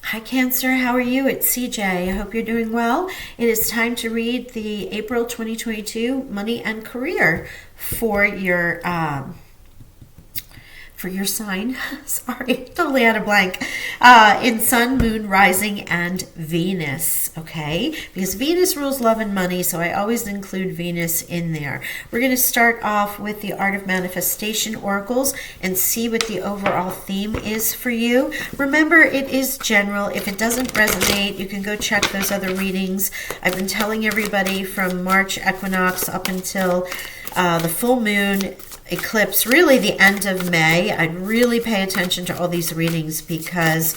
Hi Cancer, how are you? It's CJ. I hope you're doing well. It is time to read the April 2022 Money and Career for your sign. Sorry, totally had a blank. In Sun, Moon, Rising, and Venus. Okay, because Venus rules love and money, so I always include Venus in there. We're going to start off with the Art of Manifestation Oracles and see what the overall theme is for you. Remember, it is general. If it doesn't resonate, you can go check those other readings. I've been telling everybody from March equinox up until the full moon eclipse, really the end of May. I'd really pay attention to all these readings because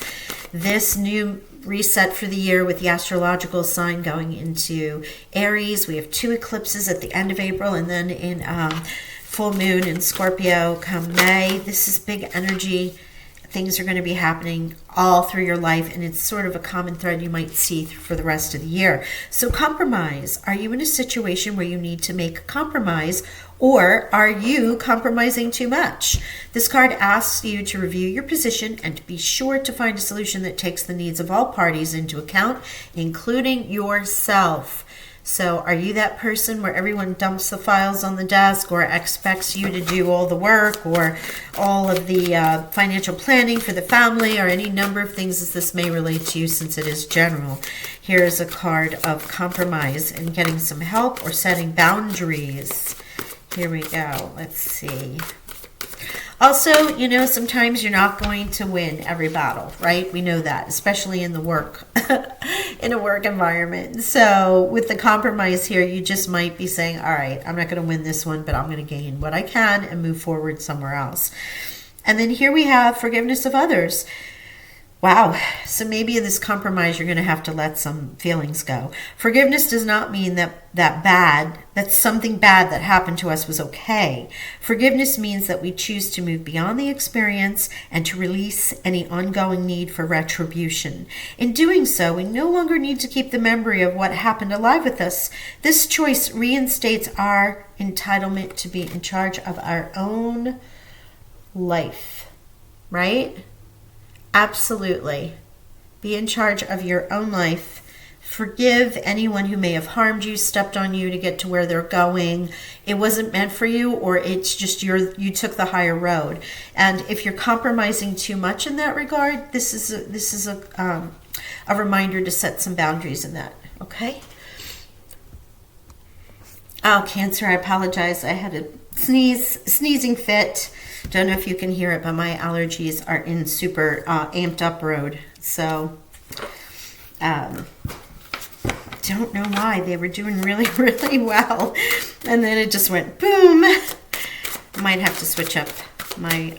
this new reset for the year with the astrological sign going into Aries, we have 2 eclipses at the end of April and then in full moon in Scorpio come May. This is big energy. Things are going to be happening all through your life, and it's sort of a common thread you might see for the rest of the year. So compromise. Are you in a situation where you need to make a compromise, or are you compromising too much? This card asks you to review your position and to be sure to find a solution that takes the needs of all parties into account, including yourself. So are you that person where everyone dumps the files on the desk or expects you to do all the work or all of the financial planning for the family or any number of things as this may relate to you since it is general? Here is a card of compromise and getting some help or setting boundaries. Here we go. Let's see. Also, sometimes you're not going to win every battle, right? We know that, especially in the work, in a work environment. So with the compromise here, you just might be saying, all right, I'm not going to win this one, but I'm going to gain what I can and move forward somewhere else. And then here we have forgiveness of others. Wow. So maybe in this compromise, you're going to have to let some feelings go. Forgiveness does not mean that something bad that happened to us was okay. Forgiveness means that we choose to move beyond the experience and to release any ongoing need for retribution. In doing so, we no longer need to keep the memory of what happened alive with us. This choice reinstates our entitlement to be in charge of our own life, right? Absolutely. Be in charge of your own life. Forgive anyone who may have harmed you, stepped on you to get to where they're going. It wasn't meant for you, or it's just you took the higher road. And if you're compromising too much in that regard, this is a reminder to set some boundaries in that. Okay. Oh, Cancer, I apologize. I had a sneezing fit. Don't know if you can hear it, but my allergies are in super amped up mode. So, don't know why. They were doing really, really well. And then it just went boom. Might have to switch up my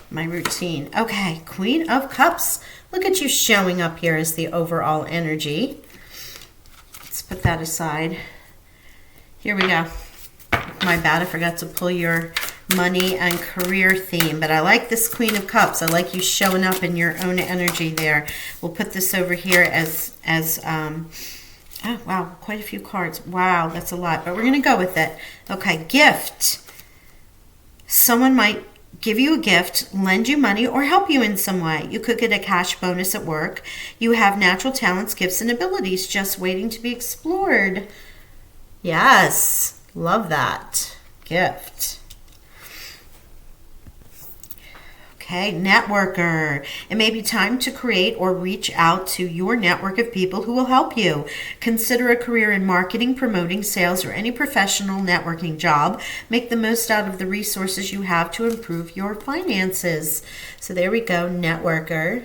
my routine. Okay, Queen of Cups. Look at you showing up here as the overall energy. Let's put that aside. Here we go. My bad, I forgot to pull your money and career theme, but I like this Queen of Cups. I like you showing up in your own energy there. We'll put this over here as oh wow, quite a few cards. Wow, that's a lot, but we're gonna go with it. Okay, gift. Someone might give you a gift, lend you money, or help you in some way. You could get a cash bonus at work. You have natural talents, gifts, and abilities just waiting to be explored. Yes, love that. Gift. Okay, networker. It may be time to create or reach out to your network of people who will help you. Consider a career in marketing, promoting, sales, or any professional networking job. Make the most out of the resources you have to improve your finances. So there we go, networker.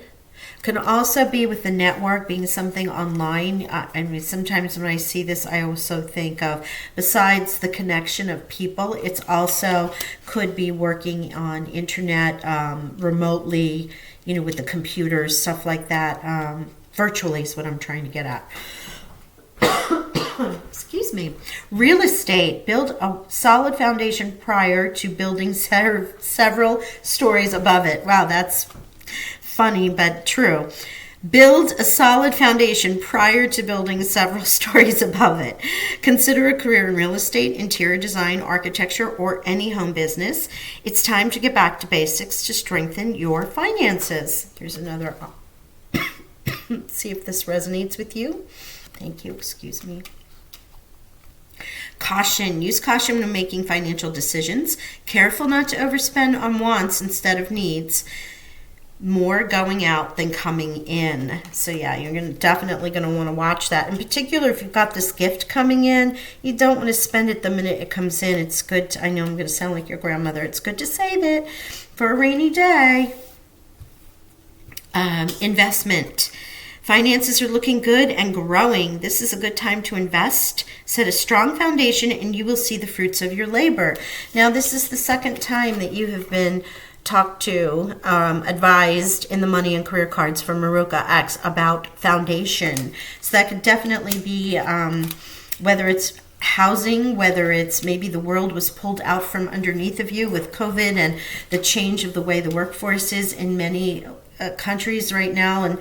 Can also be with the network being something online. I mean, sometimes when I see this, I also think of, besides the connection of people, it's also could be working on internet remotely, with the computers, stuff like that. Virtually is what I'm trying to get at. Excuse me. Real estate. Build a solid foundation prior to building several stories above it. Wow, that's funny, but true. Build a solid foundation prior to building several stories above it. Consider a career in real estate, interior design, architecture, or any home business. It's time to get back to basics to strengthen your finances. Here's another See if this resonates with you. Thank you. Excuse me. Caution. Use caution when making financial decisions. Careful not to overspend on wants instead of needs. More going out than coming in. So yeah, you're definitely going to want to watch that. In particular, if you've got this gift coming in, you don't want to spend it the minute it comes in. It's good I know I'm going to sound like your grandmother. It's good to save it for a rainy day. Investment. Finances are looking good and growing. This is a good time to invest. Set a strong foundation and you will see the fruits of your labor. Now, this is the second time that you have been talked to, advised in the money and career cards from Maruka X about foundation. So that could definitely be whether it's housing, whether it's maybe the world was pulled out from underneath of you with COVID and the change of the way the workforce is in many countries right now, and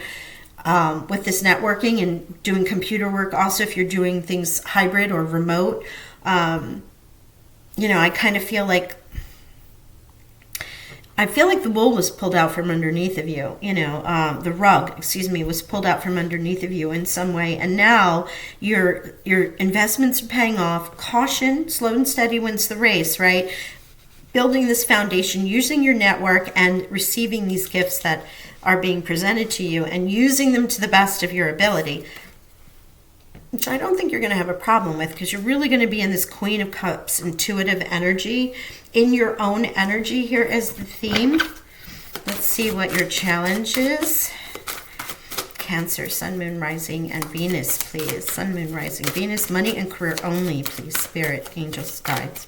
with this networking and doing computer work. Also, if you're doing things hybrid or remote, I kind of feel like the wool was pulled out from underneath of you. The rug, was pulled out from underneath of you in some way. And now your investments are paying off. Caution, slow and steady wins the race, right? Building this foundation, using your network and receiving these gifts that are being presented to you and using them to the best of your ability, which I don't think you're going to have a problem with, because you're really going to be in this Queen of Cups intuitive energy, in your own energy here as the theme. Let's see what your challenge is. Cancer, Sun, Moon, Rising, and Venus, please. Sun, Moon, Rising, Venus, money and career only, please. Spirit, angels, guides.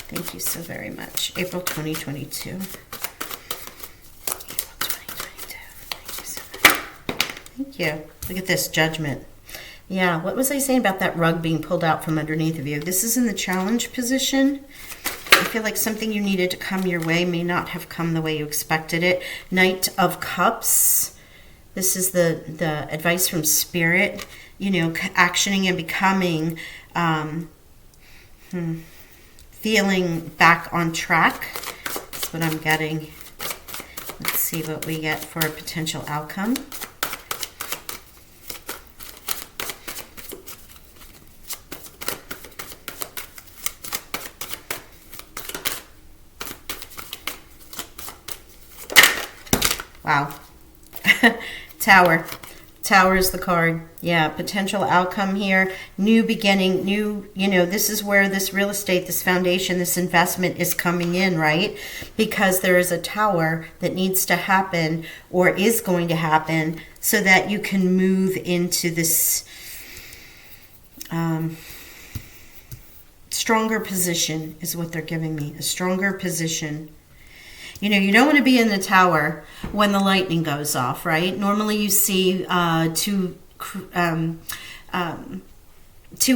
Thank you so very much. April 2022. April 2022. Thank you so much. Thank you. Look at this, Judgment. Yeah, what was I saying about that rug being pulled out from underneath of you? This is in the challenge position. I feel like something you needed to come your way may not have come the way you expected it. Knight of Cups. This is the advice from Spirit. Actioning and becoming, feeling back on track. That's what I'm getting. Let's see what we get for a potential outcome. Wow. Tower. Tower is the card. Yeah, potential outcome here. New beginning, this is where this real estate, this foundation, this investment is coming in, right? Because there is a tower that needs to happen or is going to happen so that you can move into this stronger position is what they're giving me. A stronger position. You don't want to be in the tower when the lightning goes off, right? Normally you see two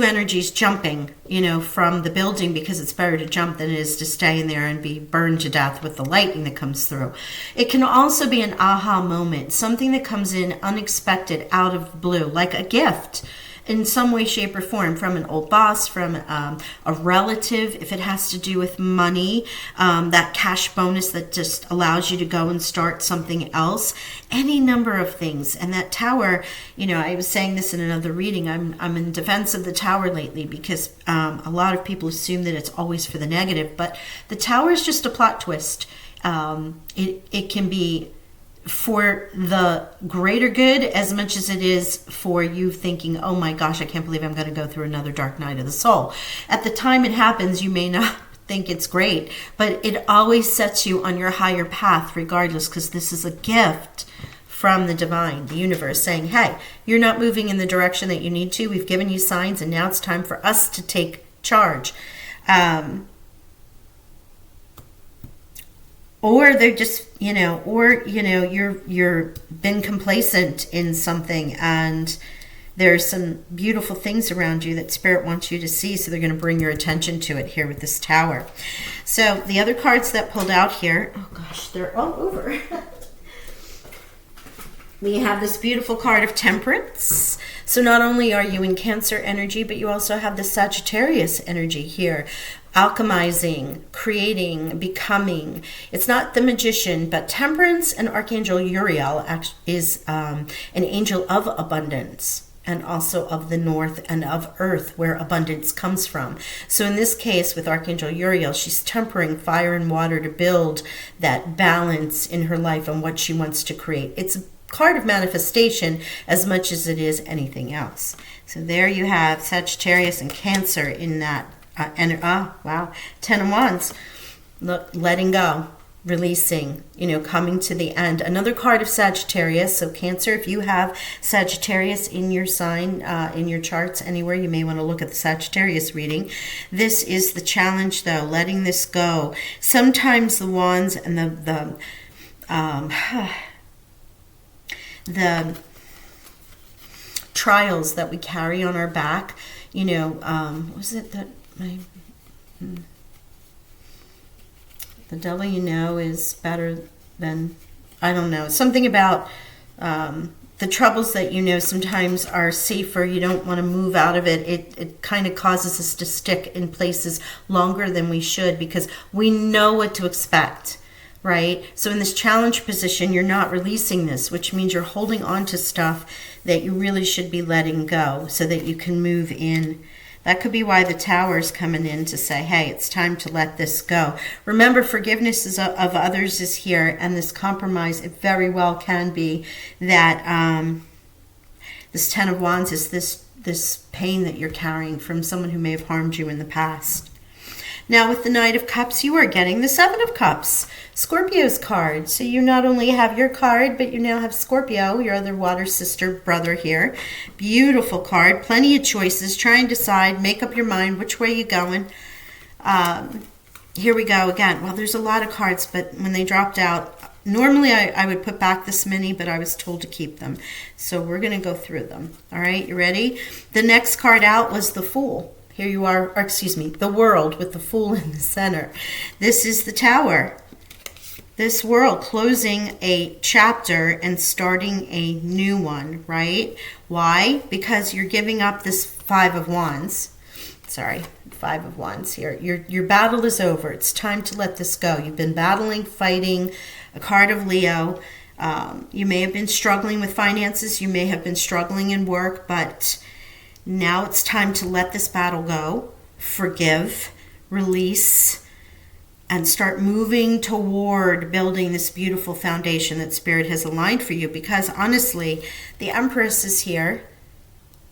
energies jumping, from the building, because it's better to jump than it is to stay in there and be burned to death with the lightning that comes through. It can also be an aha moment, something that comes in unexpected, out of the blue, like a gift. In some way, shape, or form, from an old boss, from a relative, if it has to do with money, that cash bonus that just allows you to go and start something else, any number of things. And that tower, I was saying this in another reading, I'm in defense of the tower lately, because a lot of people assume that it's always for the negative, but the tower is just a plot twist. It can be for the greater good as much as it is for you thinking, oh my gosh, I can't believe I'm going to go through another dark night of the soul. At the time it happens, you may not think it's great, but it always sets you on your higher path regardless, because this is a gift from the divine, the universe, saying, hey, you're not moving in the direction that you need to. We've given you signs, and now it's time for us to take charge. Or they're just, you're been complacent in something, and there's some beautiful things around you that Spirit wants you to see, so they're going to bring your attention to it here with this tower. So the other cards that pulled out here, oh gosh, they're all over. We have this beautiful card of Temperance. So not only are you in Cancer energy, but you also have the Sagittarius energy here. alchemizing, creating, becoming. It's not the magician, but Temperance and Archangel Uriel is an angel of abundance, and also of the north and of earth, where abundance comes from. So in this case, with Archangel Uriel, she's tempering fire and water to build that balance in her life and what she wants to create. It's a card of manifestation as much as it is anything else. So there you have Sagittarius and Cancer in that. Wow, 10 of Wands. Look, letting go, releasing, coming to the end. Another card of Sagittarius. So Cancer, if you have Sagittarius in your sign, in your charts anywhere, you may want to look at the Sagittarius reading. This is the challenge, though, letting this go. Sometimes the wands and the trials that we carry on our back, what was it that the devil is better than, I don't know, something about the troubles that sometimes are safer. You don't want to move out of it. It kind of causes us to stick in places longer than we should because we know what to expect, right? So in this challenge position, you're not releasing this, which means you're holding on to stuff that you really should be letting go so that you can move in. That could be why the Tower is coming in to say, hey, it's time to let this go. Remember, forgiveness of others is here, and this compromise, it very well can be that this 10 of Wands is this pain that you're carrying from someone who may have harmed you in the past. Now with the Knight of Cups, you are getting the 7 of Cups, Scorpio's card. So you not only have your card, but you now have Scorpio, your other water sister brother here. Beautiful card, plenty of choices. Try and decide, make up your mind which way you're going. Here we go again. Well, there's a lot of cards, but when they dropped out, normally I would put back this many, but I was told to keep them. So we're going to go through them. All right, you ready? The next card out was the Fool. Here you are, the World with the Fool in the center. This is the Tower. This World, closing a chapter and starting a new one, right? Why? Because you're giving up this 5 of Wands. Sorry, 5 of Wands here. Your battle is over. It's time to let this go. You've been battling, fighting, a card of Leo. You may have been struggling with finances. You may have been struggling in work, but now it's time to let this battle go, forgive, release, and start moving toward building this beautiful foundation that Spirit has aligned for you. Because honestly, the Empress is here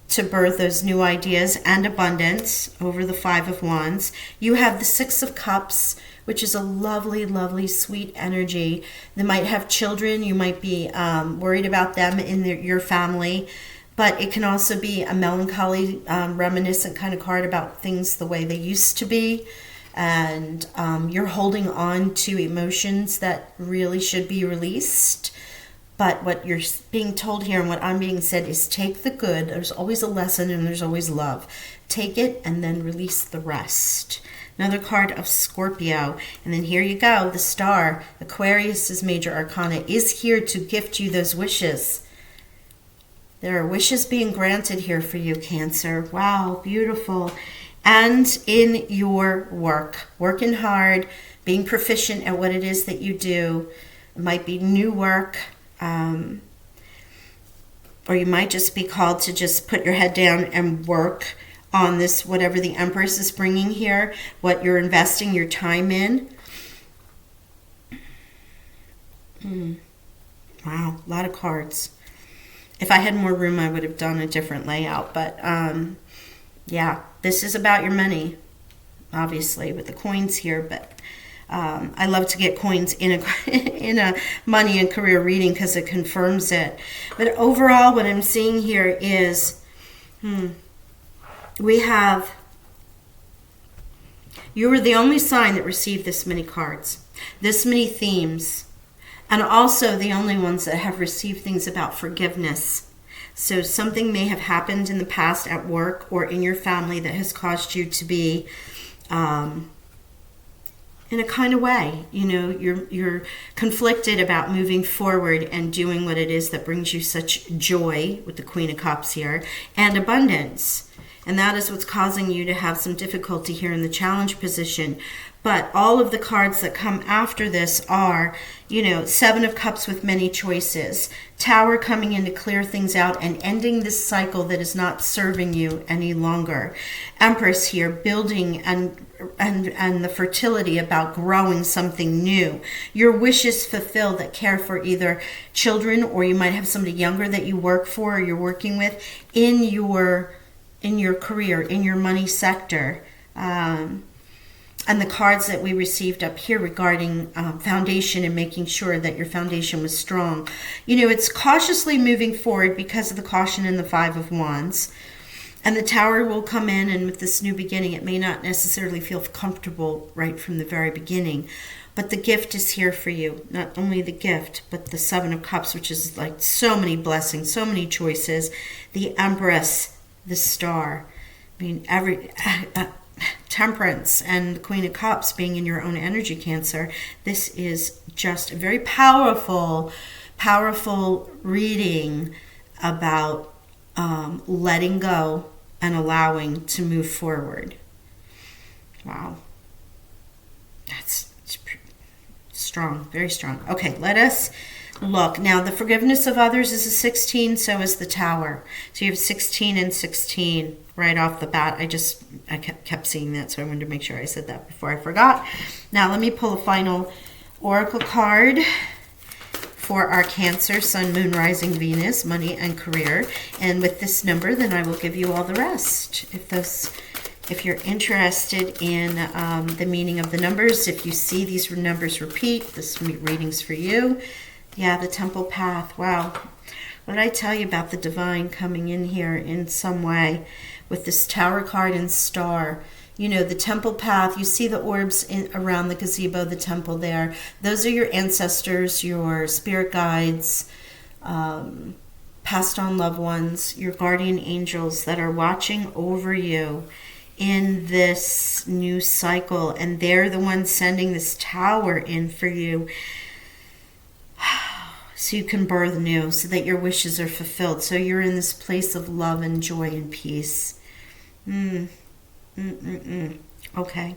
to birth those new ideas and abundance over the 5 of Wands. You have the 6 of Cups, which is a lovely, lovely, sweet energy. They might have children. You might be worried about them in your family. But it can also be a melancholy, reminiscent kind of card about things the way they used to be. And you're holding on to emotions that really should be released. But what you're being told here and what I'm being said is take the good. There's always a lesson and there's always love. Take it and then release the rest. Another card of Scorpio. And then here you go, the Star. Aquarius's major arcana is here to gift you those wishes. There are wishes being granted here for you, Cancer. Wow, beautiful. And in your work, working hard, being proficient at what it is that you do. It might be new work, or you might just be called to just put your head down and work on this, whatever the Empress is bringing here, what you're investing your time in. Wow, a lot of cards. If I had more room, I would have done a different layout. But yeah, this is about your money, obviously, with the coins here. But I love to get coins in a money and career reading because it confirms it. But overall, what I'm seeing here is we have, you were the only sign that received this many cards, this many themes. And also the only ones that have received things about forgiveness. So something may have happened in the past at work or in your family that has caused you to be in a kind of way. You're conflicted about moving forward and doing what it is that brings you such joy with the Queen of Cups here and abundance. And that is what's causing you to have some difficulty here in the challenge position. But all of the cards that come after this are, Seven of Cups with many choices, Tower coming in to clear things out and ending this cycle that is not serving you any longer. Empress here, building and the fertility about growing something new. Your wishes fulfilled that care for either children, or you might have somebody younger that you work for or you're working with in your career, in your money sector. And the cards that we received up here regarding foundation and making sure that your foundation was strong. It's cautiously moving forward because of the caution in the Five of Wands. And the Tower will come in, and with this new beginning, it may not necessarily feel comfortable right from the very beginning. But the gift is here for you. Not only the gift, but the Seven of Cups, which is like so many blessings, so many choices. The Empress, the Star. Temperance and the Queen of Cups being in your own energy, Cancer. This is just a very powerful reading about letting go and allowing to move forward. Wow. That's strong, very strong. Okay, let us look. Now, the forgiveness of others is a 16, so is the Tower. So you have 16 and 16 right off the bat. I kept seeing that, so I wanted to make sure I said that before I forgot. Now, let me pull a final oracle card for our Cancer, Sun, Moon, Rising, Venus, money and career. And with this number, then I will give you all the rest. If you're interested in the meaning of the numbers, if you see these numbers repeat, this reading's for you. Yeah, the Temple Path. Wow. What did I tell you about the divine coming in here in some way with this Tower card and Star? The Temple Path, you see the orbs around the gazebo, the temple there. Those are your ancestors, your spirit guides, passed on loved ones, your guardian angels that are watching over you in this new cycle. And they're the ones sending this Tower in for you, so you can birth new, so that your wishes are fulfilled. So you're in this place of love and joy and peace. Okay.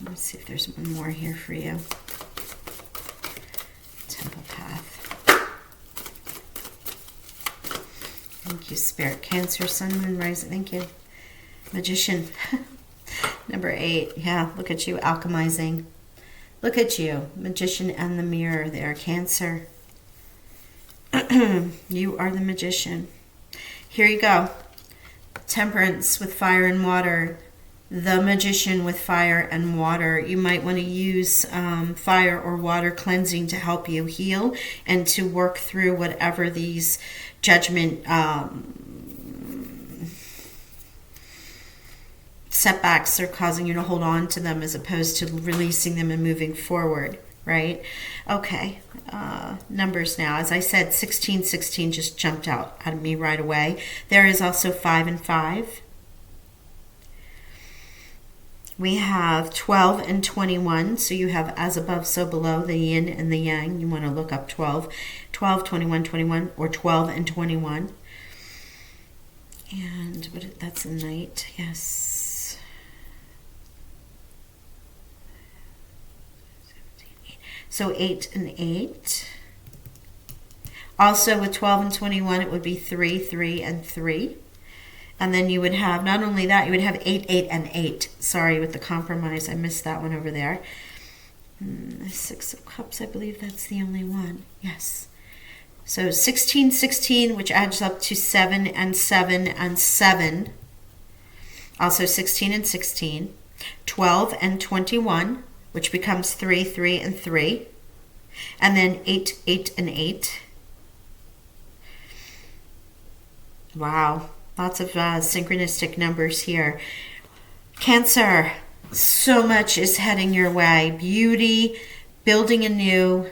Let's see if there's one more here for you. Temple Path. Thank you, Spirit. Cancer, Sun, Moon, Rising. Thank you. Magician. Number 8. Yeah, look at you alchemizing. Look at you, Magician and the Mirror there, Cancer. You are the Magician. Here you go. Temperance with fire and water. The Magician with fire and water. You might want to use fire or water cleansing to help you heal and to work through whatever these judgment setbacks are causing you to hold on to them, as opposed to releasing them and moving forward, right? Okay, numbers now. As I said, 16 just jumped out at me right away. There is also 5 and 5. We have 12 and 21. So you have as above, so below, the yin and the yang. You want to look up 12, 21, 21, or 12 and 21. And that's a night, yes. So 8 and 8. Also with 12 and 21, it would be 3, 3, and 3. And then you would have, not only that, you would have 8, 8, and 8. Sorry, with the compromise, I missed that one over there. 6 of Cups, I believe that's the only one. Yes. So 16, 16, which adds up to 7 and 7 and 7. Also 16 and 16. 12 and 21. Which becomes 3, 3, and 3. And then 8, 8, and 8. Wow. Lots of synchronistic numbers here. Cancer, so much is heading your way. Beauty, building anew,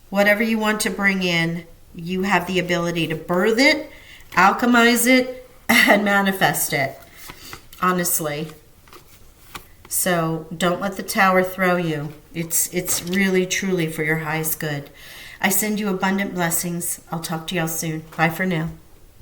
whatever you want to bring in, you have the ability to birth it, alchemize it, and manifest it. Honestly. So don't let the Tower throw you. It's really, truly for your highest good. I send you abundant blessings. I'll talk to y'all soon. Bye for now.